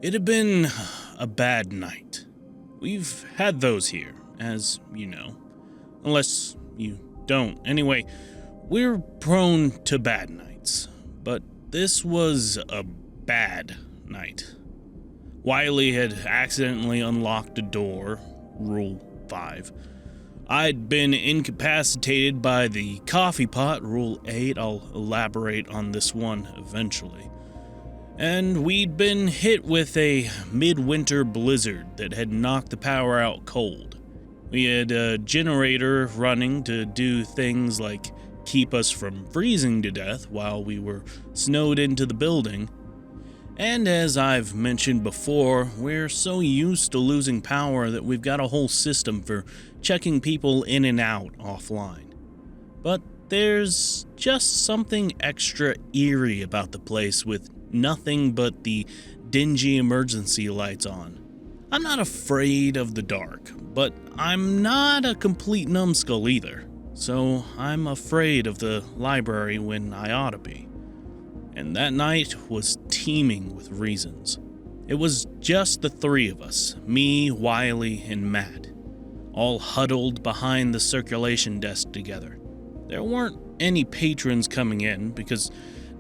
It had been a bad night. We've had those here, as you know. Unless you don't. Anyway, we're prone to bad nights. But this was a bad night. Wiley had accidentally unlocked a door, Rule 5. I'd been incapacitated by the coffee pot, Rule 8. I'll elaborate on this one eventually. And we'd been hit with a midwinter blizzard that had knocked the power out cold. We had a generator running to do things like keep us from freezing to death while we were snowed into the building. And as I've mentioned before, we're so used to losing power that we've got a whole system for checking people in and out offline. But there's just something extra eerie about the place with nothing but the dingy emergency lights on. I'm not afraid of the dark, but I'm not a complete numbskull either, so I'm afraid of the library when I ought to be. And that night was teeming with reasons. It was just the three of us, me, Wiley, and Matt, all huddled behind the circulation desk together. There weren't any patrons coming in because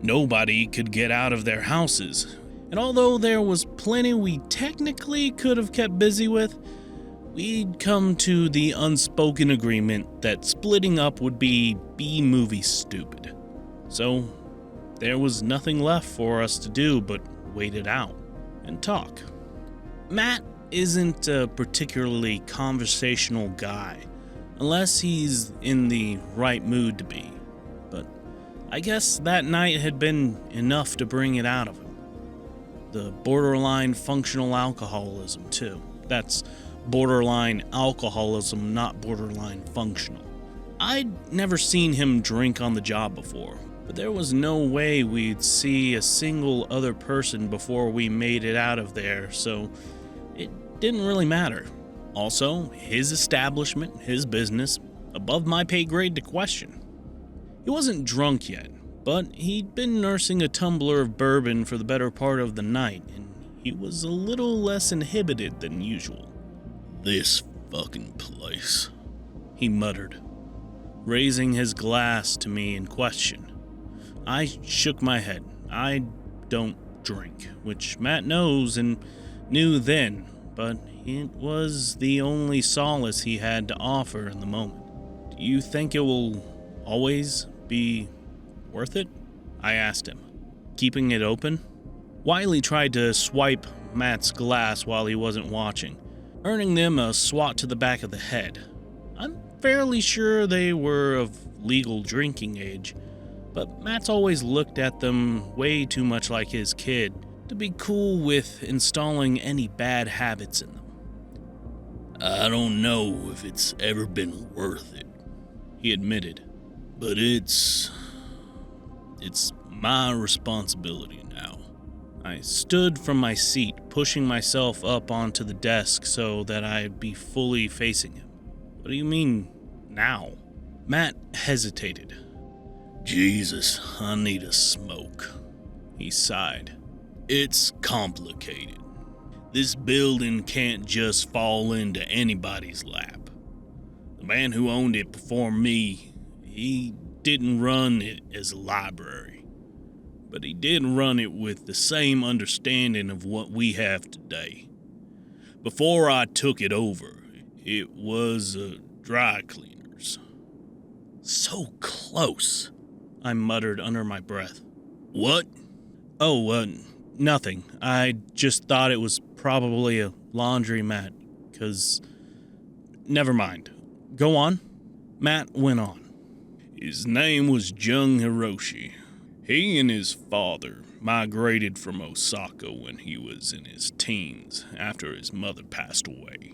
nobody could get out of their houses, and although there was plenty we technically could have kept busy with, we'd come to the unspoken agreement that splitting up would be B-movie stupid. So there was nothing left for us to do but wait it out and talk. Matt isn't a particularly conversational guy, unless he's in the right mood to be. But I guess that night had been enough to bring it out of him. The borderline functional alcoholism, too. That's borderline alcoholism, not borderline functional. I'd never seen him drink on the job before, but there was no way we'd see a single other person before we made it out of there, so it didn't really matter. Also, his establishment, his business, above my pay grade to question. He wasn't drunk yet, but he'd been nursing a tumbler of bourbon for the better part of the night, and he was a little less inhibited than usual. "This fucking place," he muttered, raising his glass to me in question. I shook my head. I don't drink, which Matt knows and knew then, but it was the only solace he had to offer in the moment. Do you think it will always be worth it? I asked him, keeping it open. Wiley tried to swipe Matt's glass while he wasn't watching, earning them a swat to the back of the head. I'm fairly sure they were of legal drinking age, but Matt's always looked at them way too much like his kid to be cool with installing any bad habits in them. "I don't know if it's ever been worth it," he admitted. "But it's my responsibility now." I stood from my seat, pushing myself up onto the desk so that I'd be fully facing him. What do you mean, now? Matt hesitated. "Jesus, I need a smoke." He sighed. "It's complicated. This building can't just fall into anybody's lap. The man who owned it before me, he didn't run it as a library, but he did run it with the same understanding of what we have today. Before I took it over, it was a dry cleaners." "So close," I muttered under my breath. "What?" "Oh, nothing. I just thought it was probably a laundromat, 'cause... Never mind. Go on." Matt went on. "His name was Jung Hiroshi. He and his father migrated from Osaka when he was in his teens after his mother passed away.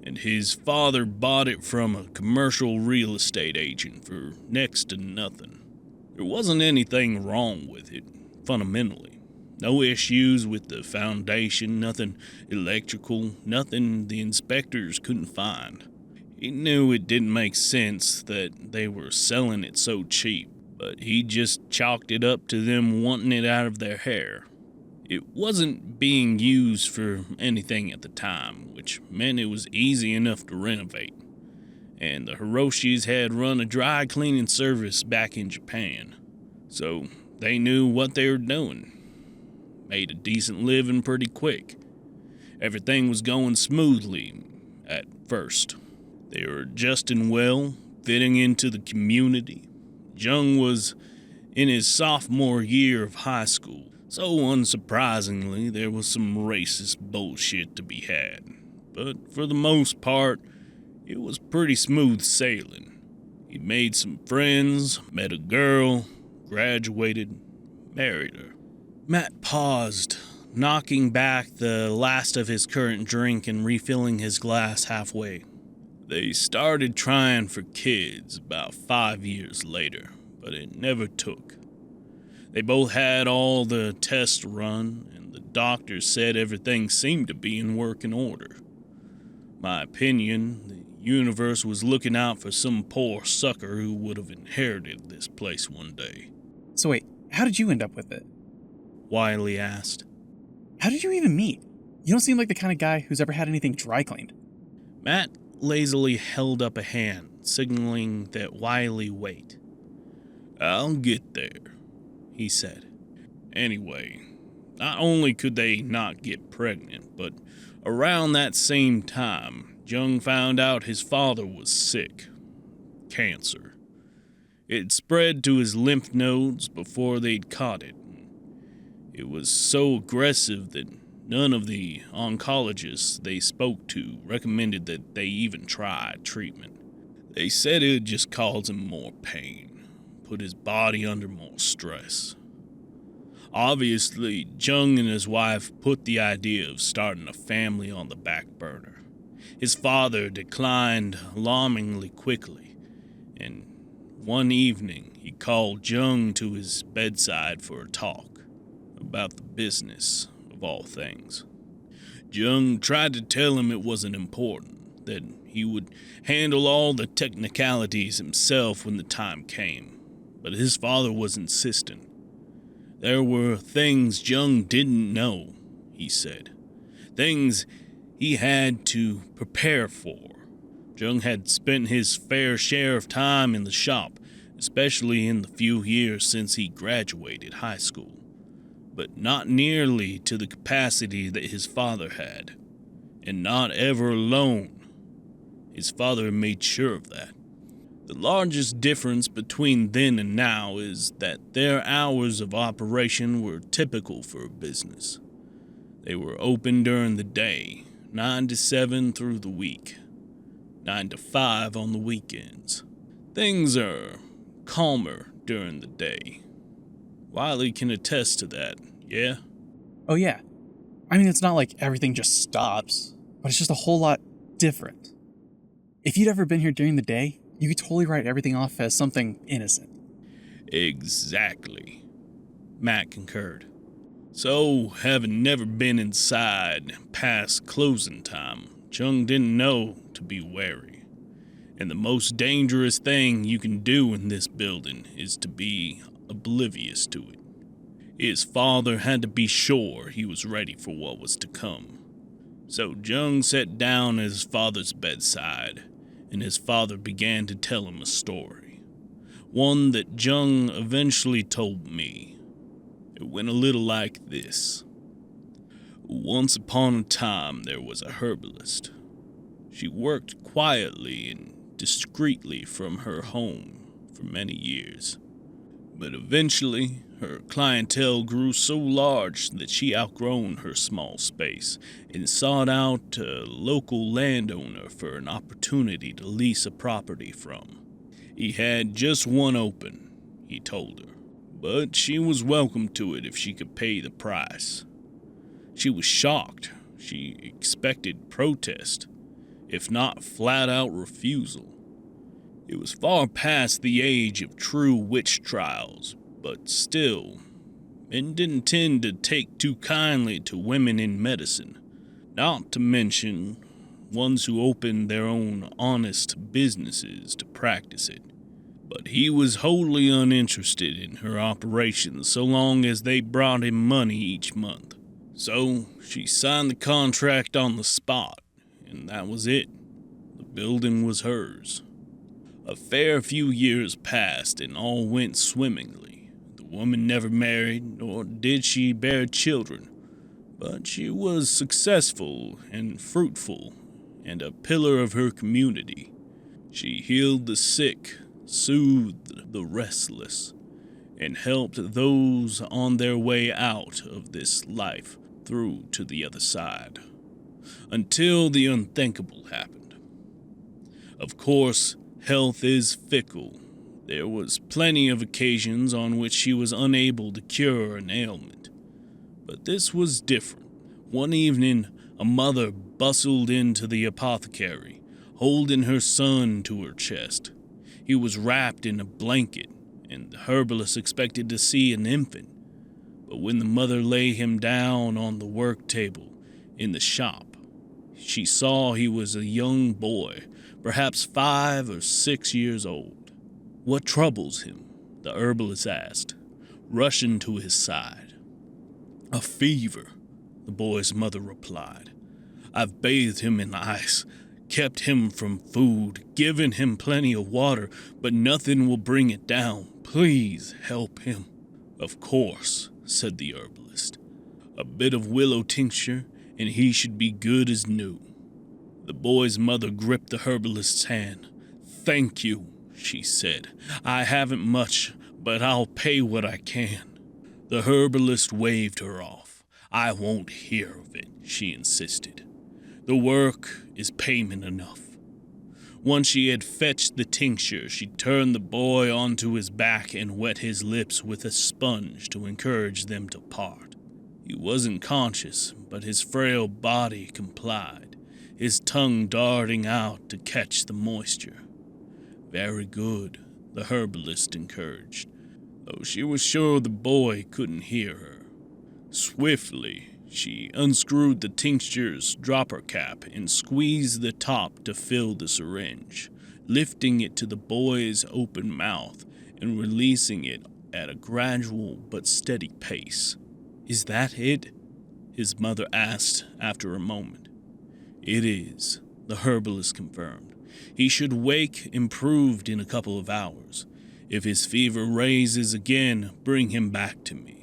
And his father bought it from a commercial real estate agent for next to nothing. There wasn't anything wrong with it, fundamentally. No issues with the foundation, nothing electrical, nothing the inspectors couldn't find. He knew it didn't make sense that they were selling it so cheap, but he just chalked it up to them wanting it out of their hair. It wasn't being used for anything at the time, which meant it was easy enough to renovate. And the Hiroshis had run a dry cleaning service back in Japan, so they knew what they were doing. Made a decent living pretty quick. Everything was going smoothly at first. They were adjusting well, fitting into the community. Jung was in his sophomore year of high school, so unsurprisingly, there was some racist bullshit to be had. But for the most part, it was pretty smooth sailing. He made some friends, met a girl, graduated, married her. Matt paused, knocking back the last of his current drink and refilling his glass halfway. They started trying for kids about 5 years later, but it never took. They both had all the tests run, and the doctors said everything seemed to be in working order. My opinion, the universe was looking out for some poor sucker who would have inherited this place one day. So wait, how did you end up with it? Wiley asked. How did you even meet? You don't seem like the kind of guy who's ever had anything dry cleaned. Matt lazily held up a hand, signaling that Wiley wait. I'll get there, he said. Anyway, not only could they not get pregnant, but around that same time, Jung found out his father was sick. Cancer. It spread to his lymph nodes before they'd caught it. It was so aggressive that none of the oncologists they spoke to recommended that they even try treatment. They said it would just cause him more pain, put his body under more stress. Obviously, Jung and his wife put the idea of starting a family on the back burner. His father declined alarmingly quickly, and one evening he called Jung to his bedside for a talk about the business of all things. Jung tried to tell him it wasn't important, that he would handle all the technicalities himself when the time came, but his father was insistent. There were things Jung didn't know, he said. Things he had to prepare for. Jung had spent his fair share of time in the shop, especially in the few years since he graduated high school, but not nearly to the capacity that his father had, and not ever alone. His father made sure of that. The largest difference between then and now is that their hours of operation were typical for a business. They were open during the day, 9 to 7 through the week, 9 to 5 on the weekends. Things are calmer during the day. Wiley can attest to that, yeah? Oh yeah. I mean, it's not like everything just stops, but it's just a whole lot different. If you'd ever been here during the day, you could totally write everything off as something innocent. Exactly, Matt concurred. So, having never been inside past closing time, Jung didn't know to be wary. And the most dangerous thing you can do in this building is to be oblivious to it. His father had to be sure he was ready for what was to come. So Jung sat down at his father's bedside, and his father began to tell him a story. One that Jung eventually told me. It went a little like this. Once upon a time there was a herbalist. She worked quietly and discreetly from her home for many years. But eventually, her clientele grew so large that she outgrown her small space and sought out a local landowner for an opportunity to lease a property from. He had just one open, he told her, but she was welcome to it if she could pay the price. She was shocked. She expected protest, if not flat-out refusal. It was far past the age of true witch trials, but still, men didn't tend to take too kindly to women in medicine, not to mention ones who opened their own honest businesses to practice it. But he was wholly uninterested in her operations so long as they brought him money each month. So she signed the contract on the spot, and that was it. The building was hers. A fair few years passed and all went swimmingly. The woman never married, nor did she bear children, but she was successful and fruitful, and a pillar of her community. She healed the sick, soothed the restless, and helped those on their way out of this life through to the other side, until the unthinkable happened. Of course, health is fickle. There was plenty of occasions on which she was unable to cure an ailment. But this was different. One evening, a mother bustled into the apothecary, holding her son to her chest. He was wrapped in a blanket, and the herbalist expected to see an infant. But when the mother lay him down on the work table in the shop, she saw he was a young boy, perhaps 5 or 6 years old. "What troubles him?" the herbalist asked, rushing to his side. "A fever," the boy's mother replied. "I've bathed him in ice, kept him from food, given him plenty of water, but nothing will bring it down. Please help him." "Of course," said the herbalist. "A bit of willow tincture, and he should be good as new." The boy's mother gripped the herbalist's hand. "Thank you," she said. "I haven't much, but I'll pay what I can." The herbalist waved her off. "I won't hear of it," she insisted. "The work is payment enough." Once she had fetched the tincture, she turned the boy onto his back and wet his lips with a sponge to encourage them to part. He wasn't conscious, but his frail body complied, his tongue darting out to catch the moisture. "Very good," the herbalist encouraged, though she was sure the boy couldn't hear her. Swiftly, she unscrewed the tincture's dropper cap and squeezed the top to fill the syringe, lifting it to the boy's open mouth and releasing it at a gradual but steady pace. "Is that it?" his mother asked after a moment. "It is," the herbalist confirmed. "He should wake improved in a couple of hours. If his fever raises again, bring him back to me."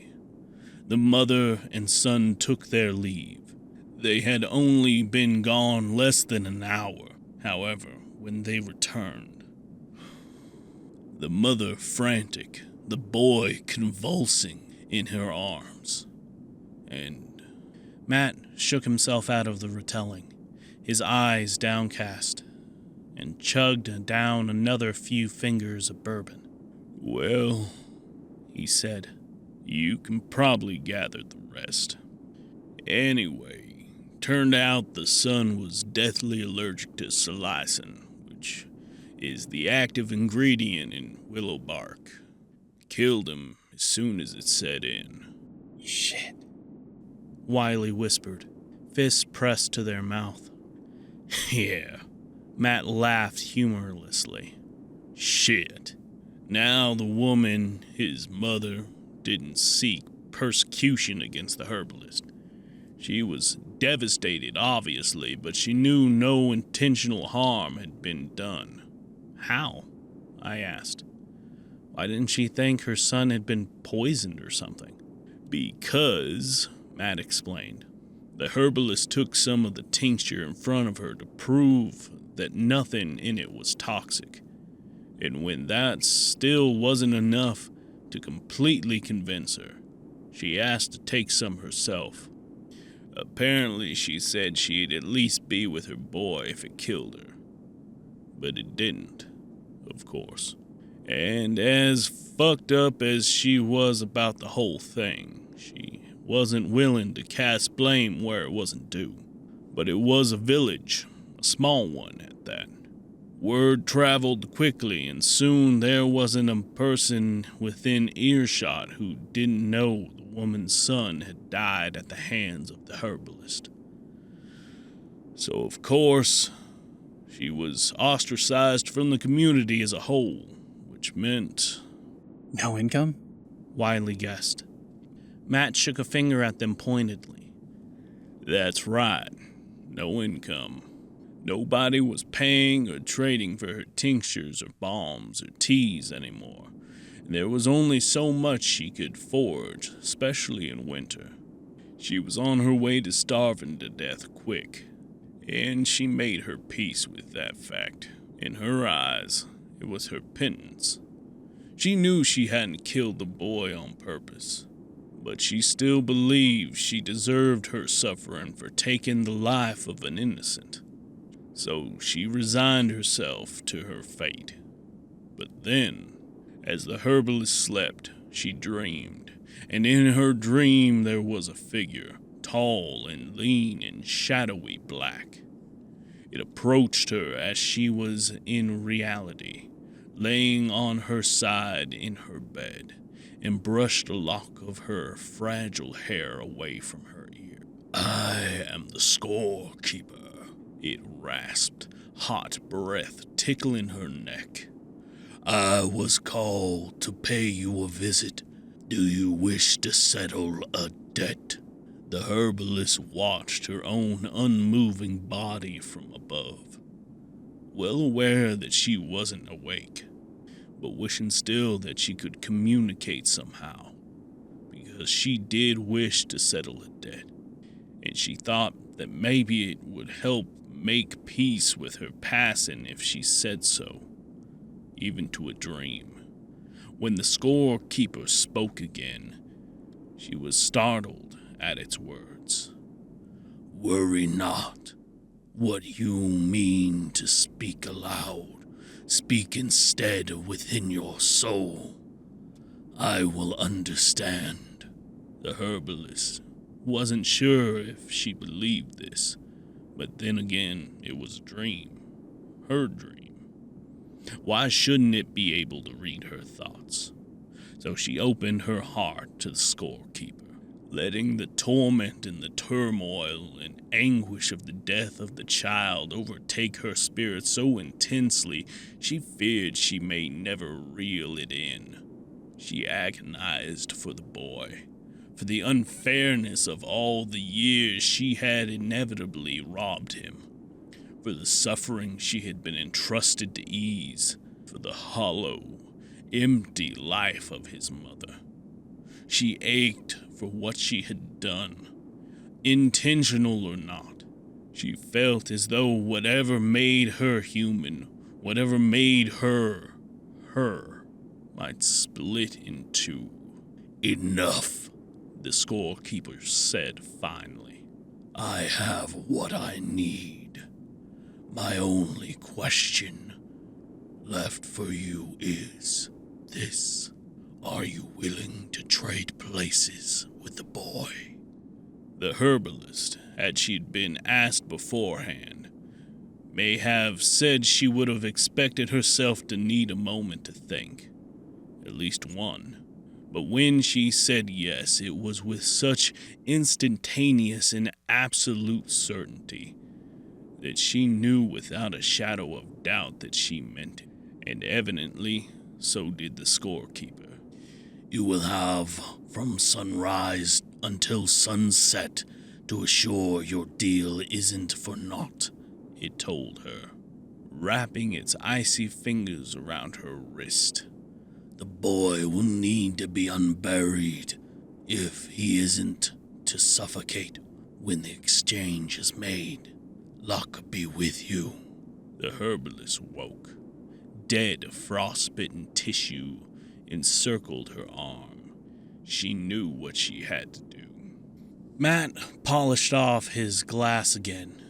The mother and son took their leave. They had only been gone less than an hour, however, when they returned. The mother frantic, the boy convulsing in her arms. And Matt shook himself out of the retelling, his eyes downcast, and chugged down another few fingers of bourbon. "Well," he said, "you can probably gather the rest. Anyway, turned out the son was deathly allergic to salicin, which is the active ingredient in willow bark. Killed him as soon as it set in." Shit. Wiley whispered, fists pressed to their mouth. "Yeah." Matt laughed humorlessly. "Shit. Now the woman, his mother, didn't seek persecution against the herbalist. She was devastated, obviously, but she knew no intentional harm had been done." "How?" I asked. "Why didn't she think her son had been poisoned or something?" "Because," Matt explained, "the herbalist took some of the tincture in front of her to prove that nothing in it was toxic. And when that still wasn't enough to completely convince her, she asked to take some herself. Apparently she said she'd at least be with her boy if it killed her. But it didn't, of course. And as fucked up as she was about the whole thing, she wasn't willing to cast blame where it wasn't due. But it was a village, a small one at that. Word traveled quickly, and soon there wasn't a person within earshot who didn't know the woman's son had died at the hands of the herbalist. So, of course, she was ostracized from the community as a whole, which meant... No income? Wiley guessed. Matt shook a finger at them pointedly. That's right. No income. Nobody was paying or trading for her tinctures or balms or teas anymore. There was only so much she could forge, especially in winter. She was on her way to starving to death quick, and she made her peace with that fact. In her eyes, it was her penance. She knew she hadn't killed the boy on purpose, but she still believed she deserved her suffering for taking the life of an innocent. So she resigned herself to her fate. But then, as the herbalist slept, she dreamed, and in her dream there was a figure, tall and lean and shadowy black. It approached her as she was in reality, laying on her side in her bed, and brushed a lock of her fragile hair away from her ear. "I am the scorekeeper," it rasped, hot breath tickling her neck. "I was called to pay you a visit. Do you wish to settle a debt?" The herbalist watched her own unmoving body from above, well aware that she wasn't awake, but wishing still that she could communicate somehow, because she did wish to settle a debt, and she thought that maybe it would help make peace with her passing if she said so, even to a dream. When the scorekeeper spoke again, she was startled at its words. "Worry not. What you mean to speak aloud, speak instead within your soul. I will understand." The herbalist wasn't sure if she believed this, but then again, it was a dream. Her dream. Why shouldn't it be able to read her thoughts? So she opened her heart to the scorekeeper, letting the torment and the turmoil and anguish of the death of the child overtake her spirit so intensely she feared she may never reel it in. She agonized for the boy, for the unfairness of all the years she had inevitably robbed him, for the suffering she had been entrusted to ease, for the hollow, empty life of his mother. She ached for what she had done, intentional or not. She felt as though whatever made her human, whatever made her, might split in two. "Enough," the scorekeeper said finally. "I have what I need. My only question left for you is this. Are you willing to trade places with the boy?" The herbalist, had she been asked beforehand, may have said she would have expected herself to need a moment to think. At least one. But when she said yes, it was with such instantaneous and absolute certainty that she knew without a shadow of doubt that she meant it. And evidently, so did the scorekeeper. "You will have from sunrise until sunset to assure your deal isn't for naught," it told her, wrapping its icy fingers around her wrist. "The boy will need to be unburied if he isn't to suffocate when the exchange is made. Luck be with you." The herbalist woke. Dead, frostbitten tissue encircled her arm. She knew what she had to do. Matt polished off his glass again.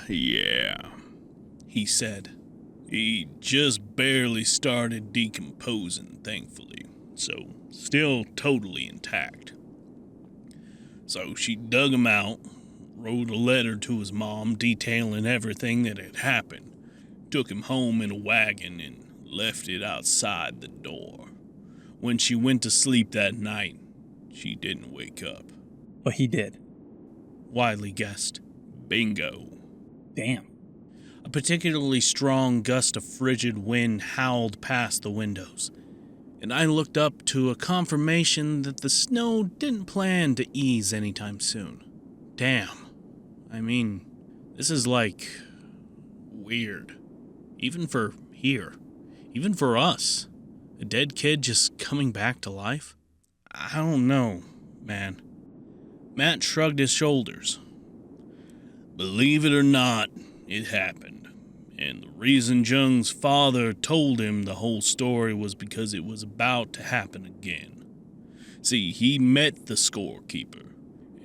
"Yeah," he said. He just barely started decomposing, thankfully, so still totally intact. So she dug him out, wrote a letter to his mom detailing everything that had happened, took him home in a wagon, and left it outside the door. When she went to sleep that night, she didn't wake up. But he did. Wiley guessed. Bingo. Damn. A particularly strong gust of frigid wind howled past the windows, and I looked up to a confirmation that the snow didn't plan to ease anytime soon. damn. I mean, this is like weird. Even for here. Even for us. A dead kid just coming back to life? I don't know, man. Matt shrugged his shoulders. Believe it or not, it happened. And the reason Jung's father told him the whole story was because it was about to happen again. See, he met the scorekeeper,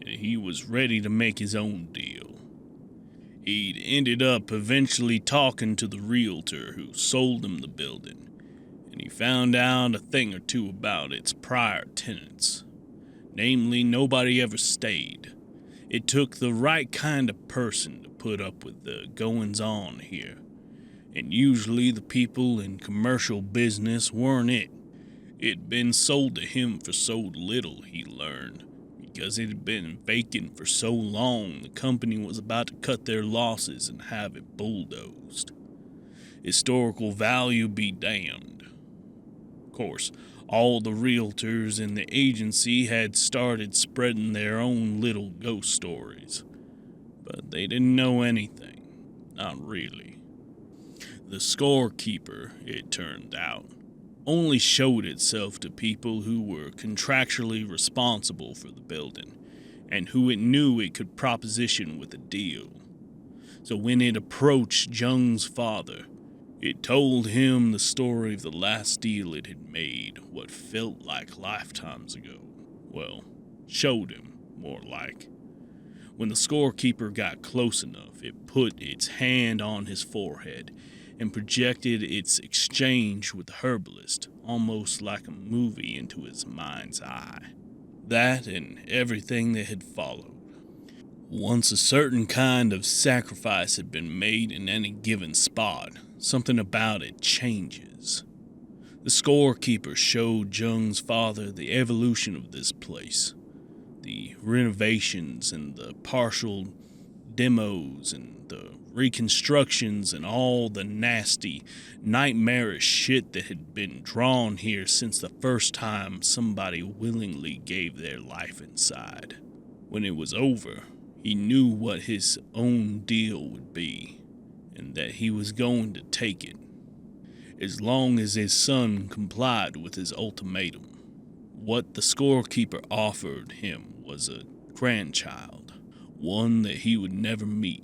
and he was ready to make his own deal. He'd ended up eventually talking to the realtor who sold him the building, and he found out a thing or two about its prior tenants. Namely, nobody ever stayed. It took the right kind of person to put up with the goings-on here, and usually the people in commercial business weren't it. It'd been sold to him for so little, he learned, because it had been vacant for so long the company was about to cut their losses and have it bulldozed. Historical value be damned. Of course, all the realtors in the agency had started spreading their own little ghost stories, but they didn't know anything. Not really. The scorekeeper, it turned out, only showed itself to people who were contractually responsible for the building, and who it knew it could proposition with a deal. So when it approached Jung's father, it told him the story of the last deal it had made, what felt like lifetimes ago. Well, showed him, more like. When the scorekeeper got close enough, it put its hand on his forehead and projected its exchange with the herbalist, almost like a movie, into his mind's eye. That and everything that had followed. Once a certain kind of sacrifice had been made in any given spot, something about it changes. The scorekeeper showed Jung's father the evolution of this place, the renovations and the partial demos and the reconstructions and all the nasty, nightmarish shit that had been drawn here since the first time somebody willingly gave their life inside. When it was over, he knew what his own deal would be, and that he was going to take it, as long as his son complied with his ultimatum. What the scorekeeper offered him was a grandchild, one that he would never meet.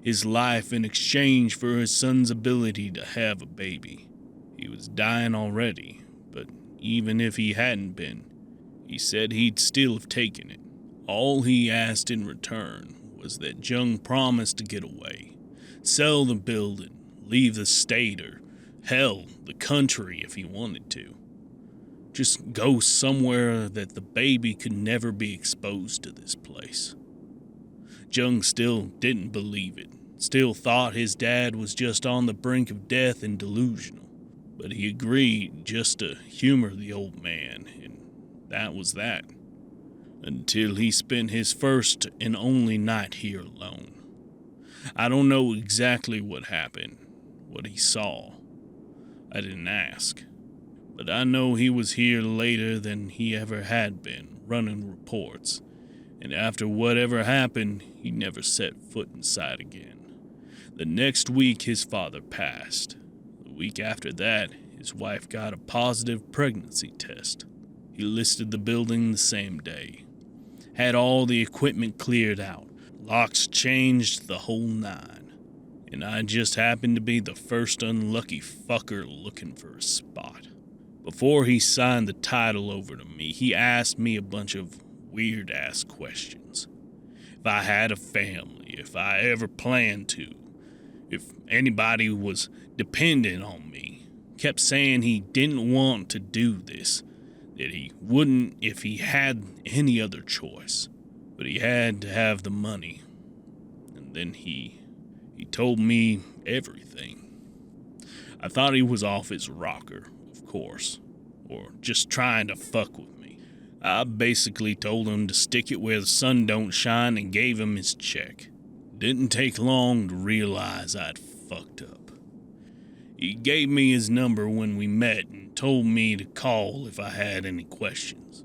His life in exchange for his son's ability to have a baby. He was dying already, but even if he hadn't been, he said he'd still have taken it. All he asked in return was that Jung promised to get away, sell the building, leave the state, or hell, the country if he wanted to. Just go somewhere that the baby could never be exposed to this place. Jung still didn't believe it, still thought his dad was just on the brink of death and delusional, but he agreed just to humor the old man, and that was that. Until he spent his first and only night here alone. I don't know exactly what happened, what he saw. I didn't ask. But I know he was here later than he ever had been, running reports. And after whatever happened, he never set foot inside again. The next week, his father passed. The week after that, his wife got a positive pregnancy test. He listed the building the same day. Had all the equipment cleared out, locks changed, the whole nine. And I just happened to be the first unlucky fucker looking for a spot. Before he signed the title over to me, he asked me a bunch of weird-ass questions. If I had a family, if I ever planned to, if anybody was dependent on me. Kept saying he didn't want to do this, that he wouldn't if he had any other choice, but he had to have the money. And then he told me everything. I thought he was off his rocker, of course, or just trying to fuck with me. I basically told him to stick it where the sun don't shine and gave him his check. Didn't take long to realize I'd fucked up. He gave me his number when we met and told me to call if I had any questions,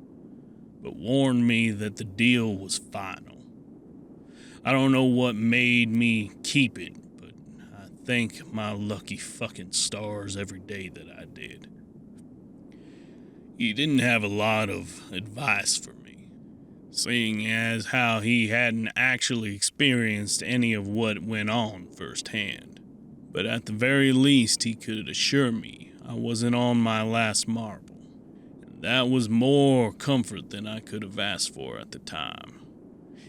but warned me that the deal was final. I don't know what made me keep it, but I thank my lucky fucking stars every day that I did. He didn't have a lot of advice for me, seeing as how he hadn't actually experienced any of what went on firsthand. But at the very least, he could assure me I wasn't on my last marble. And that was more comfort than I could have asked for at the time.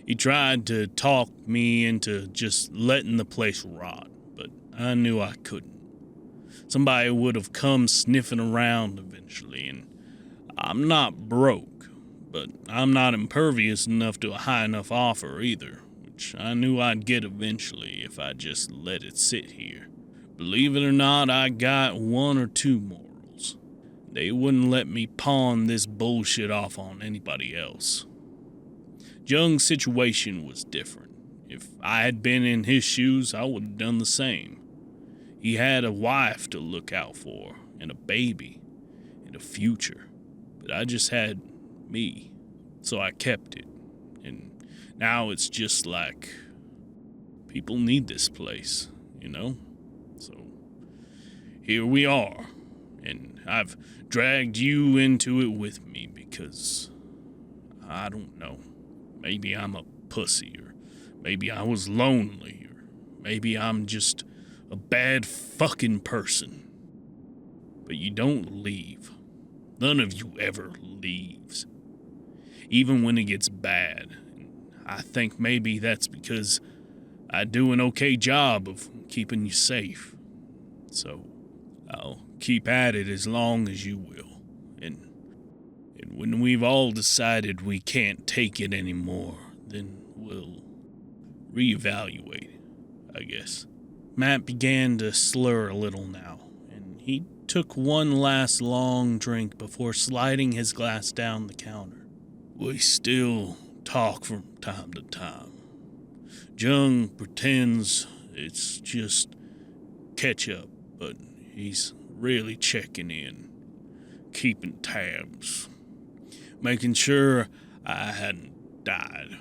He tried to talk me into just letting the place rot, but I knew I couldn't. Somebody would have come sniffing around eventually, and I'm not broke, but I'm not impervious enough to a high enough offer either, which I knew I'd get eventually if I just let it sit here. Believe it or not, I got one or two morals. They wouldn't let me pawn this bullshit off on anybody else. Jung's situation was different. If I had been in his shoes, I would have done the same. He had a wife to look out for, and a baby, and a future. But I just had me, so I kept it. And now it's just like, people need this place, you know? So, here we are, and I've dragged you into it with me because, I don't know, maybe I'm a pussy, or maybe I was lonely, or maybe I'm just a bad fucking person. But you don't leave. None of you ever leaves. Even when it gets bad. I think maybe that's because I do an okay job of keeping you safe. So, I'll keep at it as long as you will. And when we've all decided we can't take it anymore, then we'll reevaluate, I guess. Matt began to slur a little now, and he took one last long drink before sliding his glass down the counter. We still talk from time to time. Jung pretends it's just catch up, but he's really checking in, keeping tabs, making sure I hadn't died.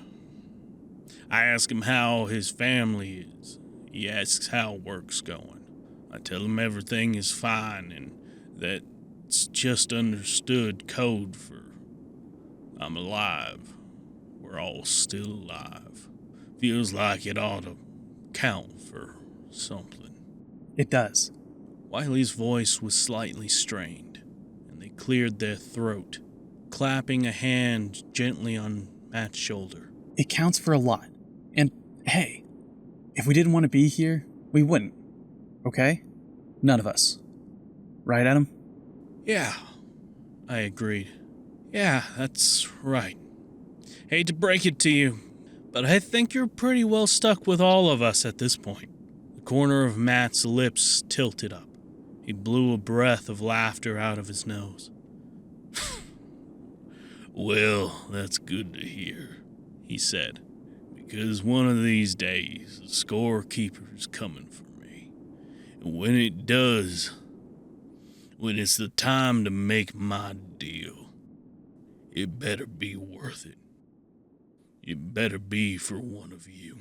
I ask him how his family is. He asks how work's going. I tell him everything is fine and that's just understood code for I'm alive. We're all still alive. Feels like it ought to count for something. It does. Wiley's voice was slightly strained, and they cleared their throat, clapping a hand gently on Matt's shoulder. It counts for a lot. And hey, if we didn't want to be here, we wouldn't. Okay? None of us. Right, Adam? Yeah, I agreed. Yeah, that's right. Hate to break it to you, but I think you're pretty well stuck with all of us at this point. The corner of Matt's lips tilted up. He blew a breath of laughter out of his nose. Well, that's good to hear, he said, because one of these days the scorekeeper's coming for me. And when it does, when it's the time to make my deal, it better be worth it. It better be for one of you.